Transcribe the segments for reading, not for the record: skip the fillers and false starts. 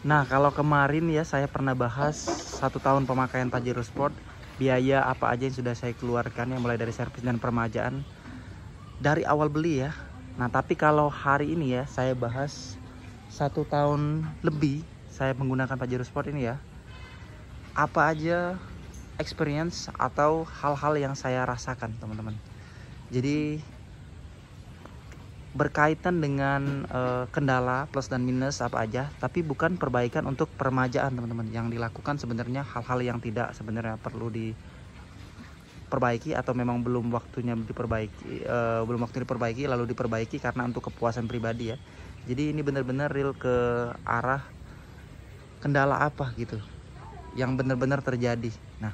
Nah, kalau kemarin ya saya pernah bahas 1 tahun pemakaian Pajero Sport, biaya apa aja yang sudah saya keluarkan, yang mulai dari servis dan permajaan dari awal beli ya. Nah, tapi kalau hari ini ya saya bahas 1 tahun lebih saya menggunakan Pajero Sport ini ya. Apa aja experience atau hal-hal yang saya rasakan, teman-teman. Jadi berkaitan dengan kendala plus dan minus apa aja, tapi bukan perbaikan untuk permajaan, teman-teman. Yang dilakukan sebenarnya hal-hal yang tidak sebenarnya perlu diperbaiki atau memang belum waktunya diperbaiki, lalu diperbaiki karena untuk kepuasan pribadi ya. Jadi ini benar-benar real ke arah kendala apa gitu yang benar-benar terjadi. Nah,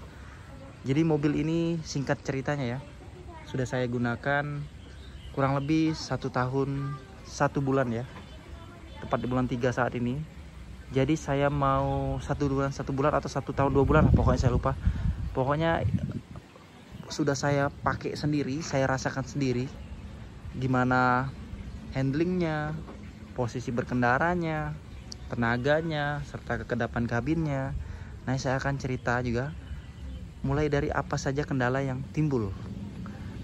jadi mobil ini singkat ceritanya ya, sudah saya gunakan kurang lebih 1 tahun 1 bulan ya, tepat di bulan 3 saat ini. Jadi saya mau 1 bulan atau 1 tahun 2 bulan lah, pokoknya saya lupa. Pokoknya sudah saya pakai sendiri, saya rasakan sendiri gimana handlingnya, posisi berkendaranya, tenaganya, serta kekedapan kabinnya. Nah, saya akan cerita juga mulai dari apa saja kendala yang timbul.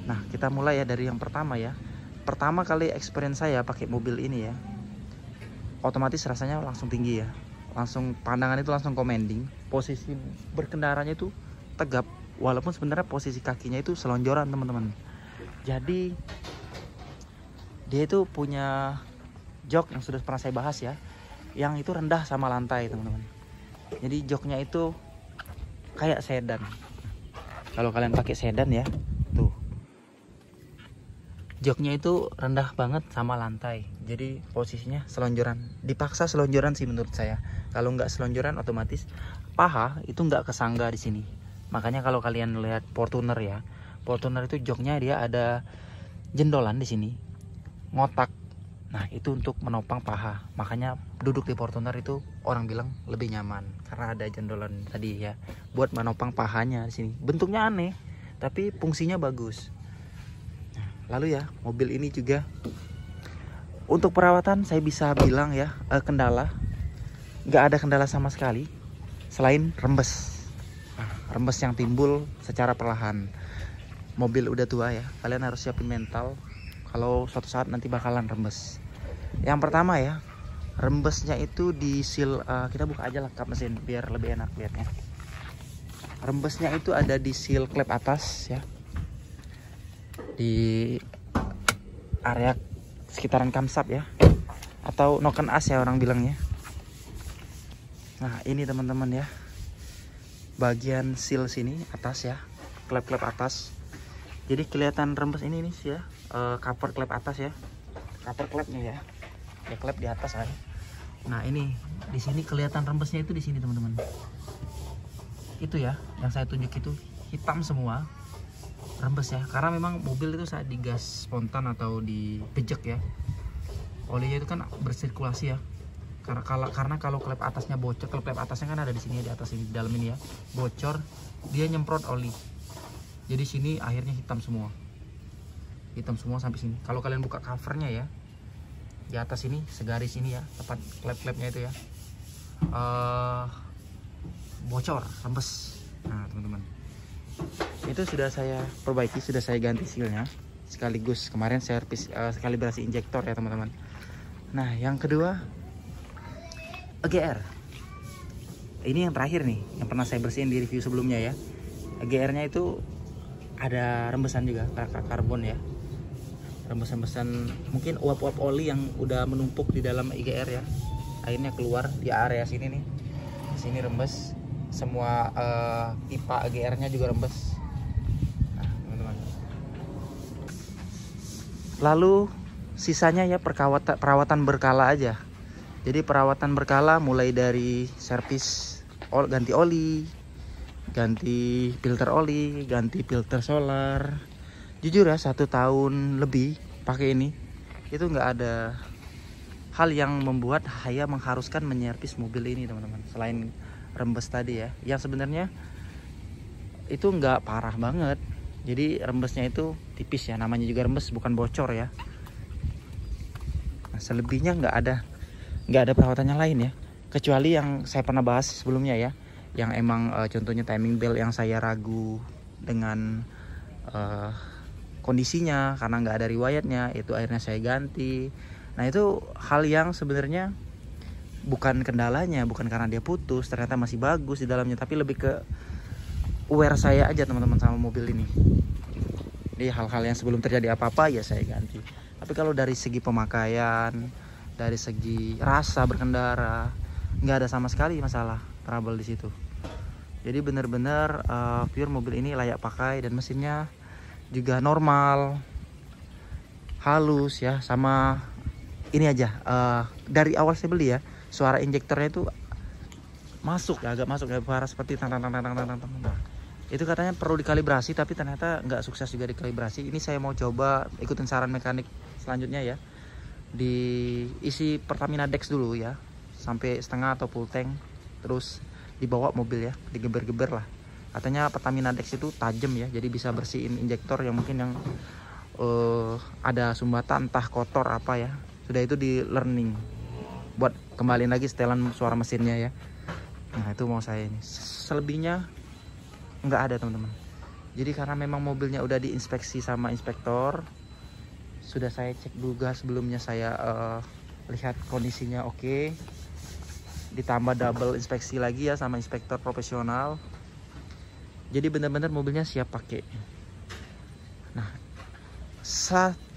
Nah, kita mulai ya dari yang pertama ya. Pertama kali experience saya pakai mobil ini ya, otomatis rasanya langsung tinggi ya. Langsung pandangan itu langsung commanding. Posisi berkendaranya itu tegap, walaupun sebenarnya posisi kakinya itu selonjoran, teman-teman. Jadi dia itu punya jok yang sudah pernah saya bahas ya, yang itu rendah sama lantai, teman-teman. Jadi joknya itu kayak sedan. Kalau kalian pakai sedan ya, tuh joknya itu rendah banget sama lantai, jadi posisinya selonjoran. Dipaksa selonjoran sih menurut saya. Kalau nggak selonjoran otomatis paha itu nggak kesangga di sini. Makanya kalau kalian lihat Fortuner ya, Fortuner itu joknya dia ada jendolan di sini, ngotak. Nah, itu untuk menopang paha. Makanya duduk di Fortuner itu orang bilang lebih nyaman karena ada jendolan tadi ya, buat menopang pahanya di sini. Bentuknya aneh, tapi fungsinya bagus. Lalu ya, mobil ini juga untuk perawatan saya bisa bilang ya, kendala nggak ada kendala sama sekali selain rembes. Nah, rembes yang timbul secara perlahan. Mobil udah tua ya, kalian harus siapin mental kalau suatu saat nanti bakalan rembes. Yang pertama ya, rembesnya itu di seal, kita buka aja lengkap mesin biar lebih enak lihatnya. Rembesnya itu ada di seal klep atas ya, di area sekitaran kamsap ya, atau noken as ya orang bilangnya. Nah, ini teman-teman ya, bagian seal sini atas ya, klep-klep atas. Jadi kelihatan rembes ini nih sih ya, cover klep atas ya, cover klepnya ya, klep di atas kan. Nah, ini di sini kelihatan rembesnya itu di sini, teman-teman. Itu ya, yang saya tunjuk itu hitam semua. Rembes ya, karena memang mobil itu saat digas spontan atau dibejek ya, olinya itu kan bersirkulasi ya. Karena kalau klep atasnya bocor, klep atasnya kan ada di sini, di atas ini, di dalam ini ya, bocor, dia nyemprot oli. Jadi sini akhirnya hitam semua sampai sini. Kalau kalian buka covernya ya, di atas ini segaris ini ya, tepat klep-klepnya itu ya, bocor, rembes. Nah, teman-teman, itu sudah saya perbaiki, sudah saya ganti sealnya, sekaligus kemarin servis kalibrasi injektor ya, teman-teman. Nah, yang kedua EGR. Ini yang terakhir nih, yang pernah saya bersihin di review sebelumnya ya. EGR-nya itu ada rembesan juga, karbon ya, rembesan mungkin uap-uap oli yang udah menumpuk di dalam EGR ya, akhirnya keluar di area sini nih. Di sini rembes semua, pipa EGR-nya juga rembes. Lalu sisanya ya perawatan berkala aja. Jadi perawatan berkala mulai dari servis, ganti oli, ganti filter oli, ganti filter solar. Jujur ya, 1 tahun lebih pakai ini, itu nggak ada hal yang membuat saya mengharuskan menyervis mobil ini, teman-teman. Selain rembes tadi ya, yang sebenarnya itu nggak parah banget. Jadi rembesnya itu tipis ya, namanya juga rembes, bukan bocor ya. Nah, selebihnya nggak ada perawatannya lain ya, Kecuali yang saya pernah bahas sebelumnya ya, yang emang contohnya timing belt yang saya ragu dengan kondisinya karena nggak ada riwayatnya, itu akhirnya saya ganti. Nah itu hal yang sebenarnya bukan kendalanya, bukan karena dia putus, ternyata masih bagus di dalamnya, tapi lebih ke aware saya aja teman-teman sama mobil ini. Jadi hal-hal yang sebelum terjadi apa-apa ya saya ganti. Tapi kalau dari segi pemakaian, dari segi rasa berkendara, nggak ada sama sekali masalah trouble di situ. Jadi benar-benar pure mobil ini layak pakai dan mesinnya juga normal, halus ya. Sama ini aja, dari awal saya beli ya, suara injektornya itu masuk ya, agak masuk ya, suara seperti tang tang tang tang tang tang tang. Itu katanya perlu dikalibrasi, tapi ternyata nggak sukses juga dikalibrasi. Ini saya mau coba ikutin saran mekanik selanjutnya ya, diisi Pertamina Dex dulu ya, sampai setengah atau full tank, terus dibawa mobil ya, digeber-geber lah. Katanya Pertamina Dex itu tajam ya, jadi bisa bersihin injektor yang mungkin yang ada sumbatan entah kotor apa ya. Sudah itu di learning buat kembaliin lagi setelan suara mesinnya ya. Nah itu mau saya ini. Selebihnya nggak ada teman-teman. Jadi karena memang mobilnya udah diinspeksi sama inspektor, sudah saya cek juga sebelumnya, saya lihat kondisinya oke. Ditambah double inspeksi lagi ya sama inspektor profesional. Jadi benar-benar mobilnya siap pakai. Nah,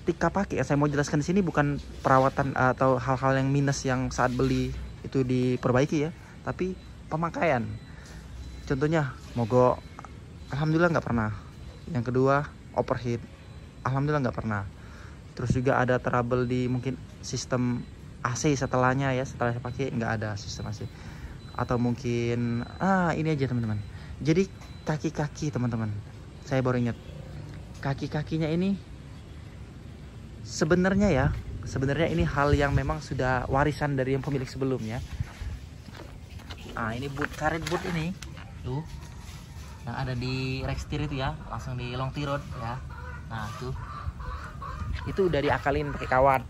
ketika pakai, saya mau jelaskan di sini bukan perawatan atau hal-hal yang minus yang saat beli itu diperbaiki ya, tapi pemakaian. Contohnya mogok, alhamdulillah nggak pernah. Yang kedua overheat, alhamdulillah nggak pernah. Terus juga ada trouble di mungkin sistem AC setelahnya ya, setelah saya pakai nggak ada sistem AC. Atau mungkin ini aja teman-teman. Jadi kaki-kaki teman-teman, saya baru ingat, kaki-kakinya ini sebenarnya ini hal yang memang sudah warisan dari yang pemilik sebelumnya. Ini karet boot ini tuh yang ada di Rextir itu ya, langsung di Long T Road ya. Nah tuh, itu udah diakalin pakai kawat.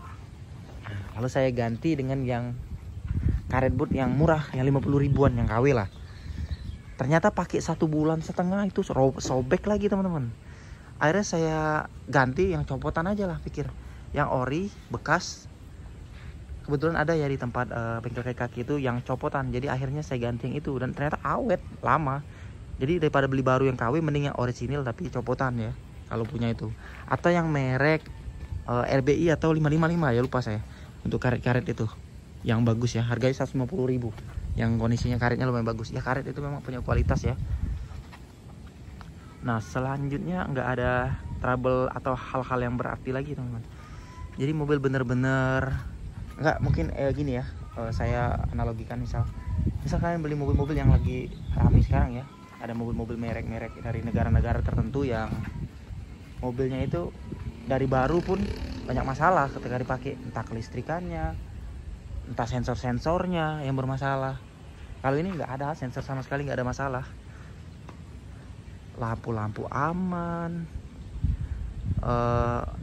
Lalu saya ganti dengan yang karet boot yang murah, yang 50 ribuan, yang KW lah. Ternyata pakai 1,5 bulan itu sobek lagi teman-teman. Akhirnya saya ganti yang copotan aja lah, pikir yang ori bekas. Kebetulan ada ya di tempat bengkel kaki itu yang copotan. Jadi akhirnya saya ganti yang itu, dan ternyata awet lama. Jadi daripada beli baru yang KW, mending yang orisinil tapi copotan ya, kalau punya itu. Atau yang merek RBI atau 555 ya, lupa saya. Untuk karet-karet itu yang bagus ya, harganya 150 ribu, yang kondisinya karetnya lumayan bagus ya. Karet itu memang punya kualitas ya. Nah selanjutnya nggak ada trouble atau hal-hal yang berarti lagi teman-teman. Jadi mobil bener-bener nggak mungkin gini ya, saya analogikan, misal kalian beli mobil-mobil yang lagi ramai sekarang ya, ada mobil-mobil merek-merek dari negara-negara tertentu yang mobilnya itu dari baru pun banyak masalah ketika dipakai, entah kelistrikannya, entah sensor-sensornya yang bermasalah. Kalau ini nggak ada sensor sama sekali, nggak ada masalah, lampu-lampu aman,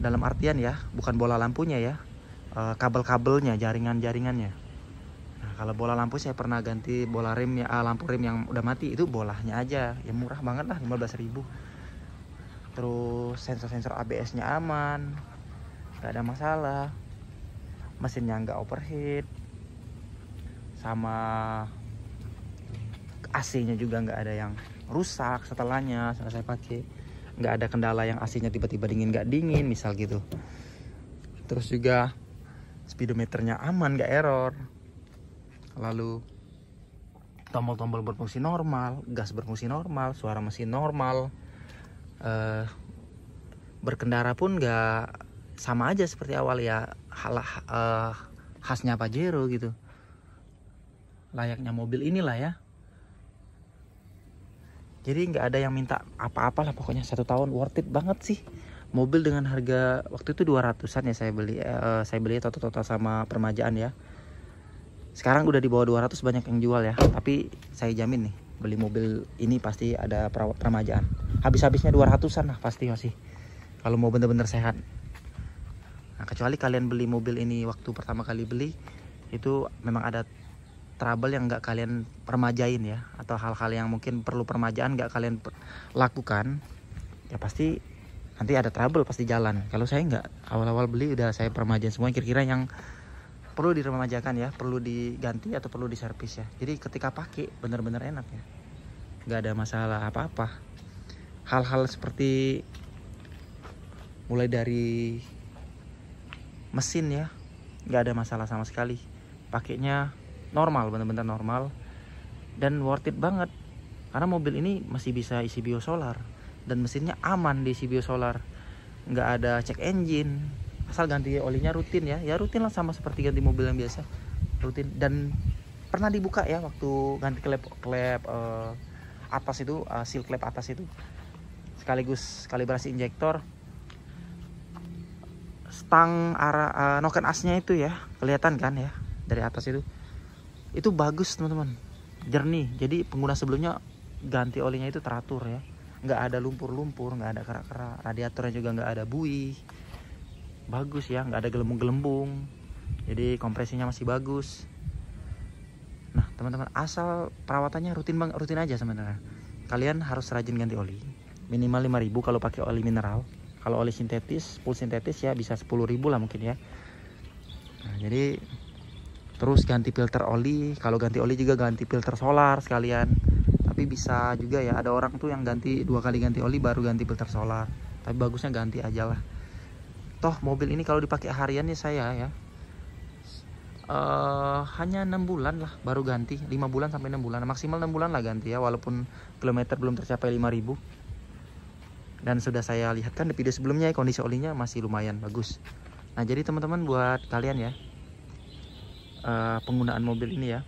dalam artian ya, bukan bola lampunya ya, kabel-kabelnya, jaringan-jaringannya. Nah kalau bola lampu saya pernah ganti bola rem ya, lampu rem yang udah mati, itu bolanya aja yang murah banget lah, 15 ribu. Terus sensor-sensor ABS-nya aman, nggak ada masalah, mesinnya nggak overheat, sama AC-nya juga nggak ada yang rusak setelahnya setelah saya pakai. Nggak ada kendala yang AC-nya tiba-tiba dingin nggak dingin misal gitu. Terus juga speedometernya aman, nggak error. Lalu tombol-tombol berfungsi normal, gas berfungsi normal, suara mesin normal. Berkendara pun nggak, sama aja seperti awal ya, khasnya Pajero gitu, layaknya mobil inilah ya. Jadi nggak ada yang minta apa-apa lah, pokoknya 1 tahun worth it banget sih. Mobil dengan harga waktu itu 200-an ya saya beli total sama permajaan ya. Sekarang udah di bawah 200 banyak yang jual ya, tapi saya jamin nih beli mobil ini pasti ada permajaan. Habis-habisnya 200-an lah pasti masih, kalau mau bener-bener sehat. Nah kecuali kalian beli mobil ini waktu pertama kali beli, itu memang ada trouble yang nggak kalian permajain ya, atau hal-hal yang mungkin perlu permajaan nggak kalian lakukan, ya pasti nanti ada trouble pasti jalan. Kalau saya nggak, awal-awal beli udah saya permajain semua kira-kira yang perlu diremajakan ya, perlu diganti atau perlu diservis ya. Jadi ketika pakai bener-bener enak ya, nggak ada masalah apa-apa. Hal-hal seperti mulai dari mesin ya, nggak ada masalah sama sekali. Pakainya normal, bener-bener normal, dan worth it banget karena mobil ini masih bisa isi biosolar dan mesinnya aman diisi biosolar. Nggak ada cek engine, asal ganti olinya rutin ya, ya rutin lah sama seperti ganti mobil yang biasa, rutin. Dan pernah dibuka ya waktu ganti klep atas itu, seal klep atas itu, sekaligus kalibrasi injektor. Stang arah noken asnya itu ya, kelihatan kan ya dari atas itu bagus teman-teman, jernih. Jadi pengguna sebelumnya ganti olinya itu teratur ya, nggak ada lumpur-lumpur, nggak ada kerak-kerak, radiatornya juga nggak ada buih, bagus ya, nggak ada gelembung-gelembung, jadi kompresinya masih bagus. Nah teman-teman, asal perawatannya rutin aja sebenarnya. Kalian harus rajin ganti oli, minimal 5.000 kalau pakai oli mineral. Kalau oli sintetis, full sintetis ya bisa 10.000 lah mungkin ya. Nah, jadi terus ganti filter oli. Kalau ganti oli juga ganti filter solar sekalian. Tapi bisa juga ya, ada orang tuh yang ganti 2 kali ganti oli baru ganti filter solar. Tapi bagusnya ganti aja lah. Toh mobil ini kalau dipakai harian ya saya ya, hanya 6 bulan lah baru ganti, 5 bulan sampai 6 bulan, maksimal 6 bulan lah ganti ya, walaupun kilometer belum tercapai 5.000. Dan sudah saya lihat kan di video sebelumnya, kondisi olinya masih lumayan bagus. Nah jadi teman-teman, buat kalian ya, penggunaan mobil ini ya,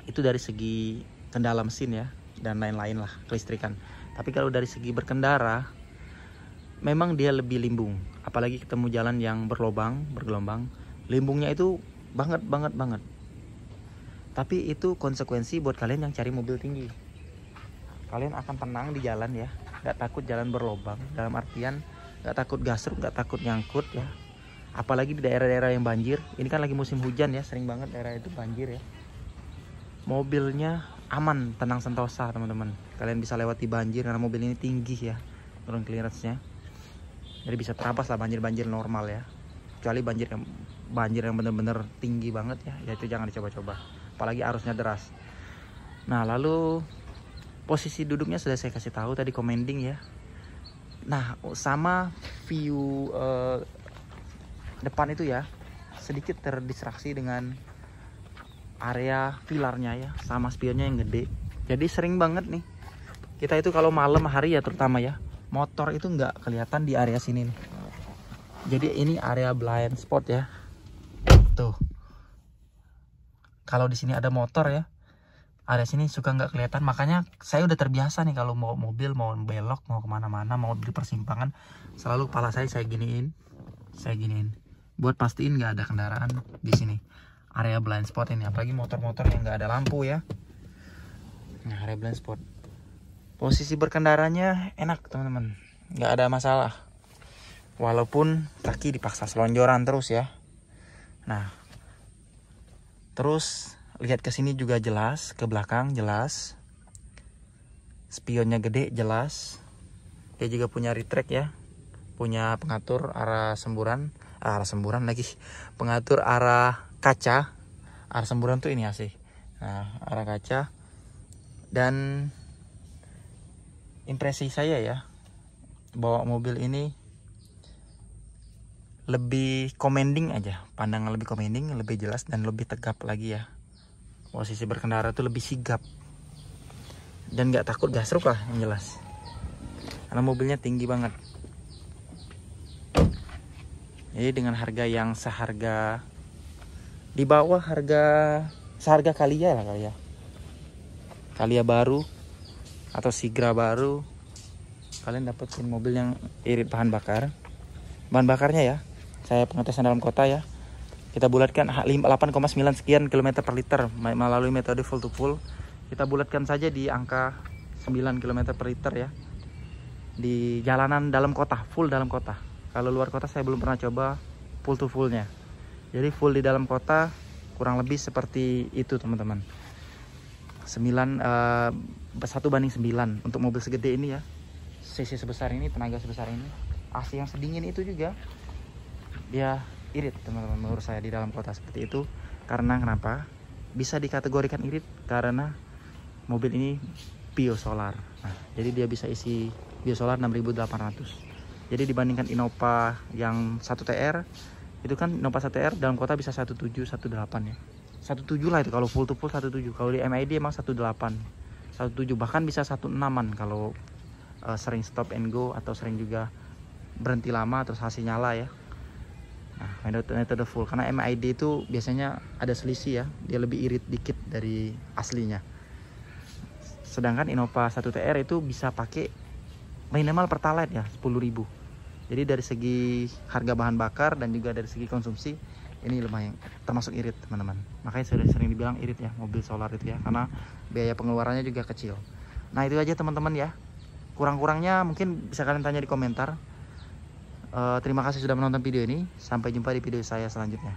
itu dari segi kendala mesin ya dan lain-lain lah, kelistrikan. Tapi kalau dari segi berkendara, memang dia lebih limbung, apalagi ketemu jalan yang bergelombang, limbungnya itu banget. Tapi itu konsekuensi buat kalian yang cari mobil tinggi. Kalian akan tenang di jalan ya, nggak takut jalan berlobang, dalam artian nggak takut gasruk, nggak takut nyangkut ya. Apalagi di daerah-daerah yang banjir, ini kan lagi musim hujan ya, sering banget daerah itu banjir ya. Mobilnya aman, tenang sentosa teman-teman. Kalian bisa lewati banjir karena mobil ini tinggi ya, turun clearance-nya. Jadi bisa terabas lah banjir-banjir normal ya. Kecuali banjir yang bener-bener tinggi banget ya itu jangan dicoba-coba. Apalagi arusnya deras. Nah lalu posisi duduknya sudah saya kasih tahu tadi, commanding ya. Nah sama view depan itu ya, sedikit terdistraksi dengan area pilarnya ya, sama spionnya yang gede. Jadi sering banget nih kita itu kalau malam hari ya terutama ya, motor itu nggak kelihatan di area sini nih. Jadi ini area blind spot ya. Tuh. Kalau di sini ada motor ya, area sini suka nggak kelihatan. Makanya saya udah terbiasa nih kalau mau mobil, mau belok, mau kemana-mana, mau di persimpangan, selalu kepala saya giniin, buat pastiin nggak ada kendaraan di sini. Area blind spot ini, apalagi motor-motor yang nggak ada lampu ya. Nah area blind spot, posisi berkendaranya enak teman-teman, nggak ada masalah. Walaupun kaki dipaksa selonjoran terus ya. Nah, terus lihat ke sini juga jelas, ke belakang jelas. Spionnya gede jelas. Dia juga punya retract ya. Punya pengatur arah semburan lagi. Pengatur arah kaca. Arah semburan tuh ini AC. Nah, arah kaca. Dan impresi saya ya, bawa mobil ini lebih commanding aja, pandangan lebih commanding, lebih jelas dan lebih tegap lagi ya. Posisi berkendara tuh lebih sigap dan nggak takut gasruk lah yang jelas, karena mobilnya tinggi banget. Jadi dengan harga yang seharga, di bawah seharga Calya lah, Calya baru atau Sigra baru, kalian dapetin mobil yang irit bahan bakarnya ya. Saya pengetesan dalam kota ya, kita bulatkan 8,9 sekian km per liter melalui metode full to full. Kita bulatkan saja di angka 9 km per liter ya, di jalanan dalam kota, full dalam kota. Kalau luar kota saya belum pernah coba full to fullnya. Jadi full di dalam kota kurang lebih seperti itu teman-teman. 1:9 untuk mobil segede ini ya, cc sebesar ini, tenaga sebesar ini, AC yang sedingin itu juga dia irit teman-teman menurut saya di dalam kota seperti itu. Karena kenapa bisa dikategorikan irit? Karena mobil ini biosolar. Nah, jadi dia bisa isi biosolar 6.800. Jadi dibandingkan Innova yang 1TR, itu kan Innova 1TR dalam kota bisa 17, 18 ya. 17 lah itu kalau full to full 17. Kalau di MID emang 18, 17, bahkan bisa 16-an kalau sering stop and go atau sering juga berhenti lama terus AC nyala ya. Nah, metode full, karena MID itu biasanya ada selisih ya, dia lebih irit dikit dari aslinya. Sedangkan Innova 1TR itu bisa pakai minimal pertalite ya 10.000. Jadi dari segi harga bahan bakar dan juga dari segi konsumsi ini lumayan termasuk irit teman-teman. Makanya sering dibilang irit ya mobil solar itu ya, karena biaya pengeluarannya juga kecil. Nah itu aja teman-teman ya, kurang-kurangnya mungkin bisa kalian tanya di komentar. Terima kasih sudah menonton video ini, sampai jumpa di video saya selanjutnya.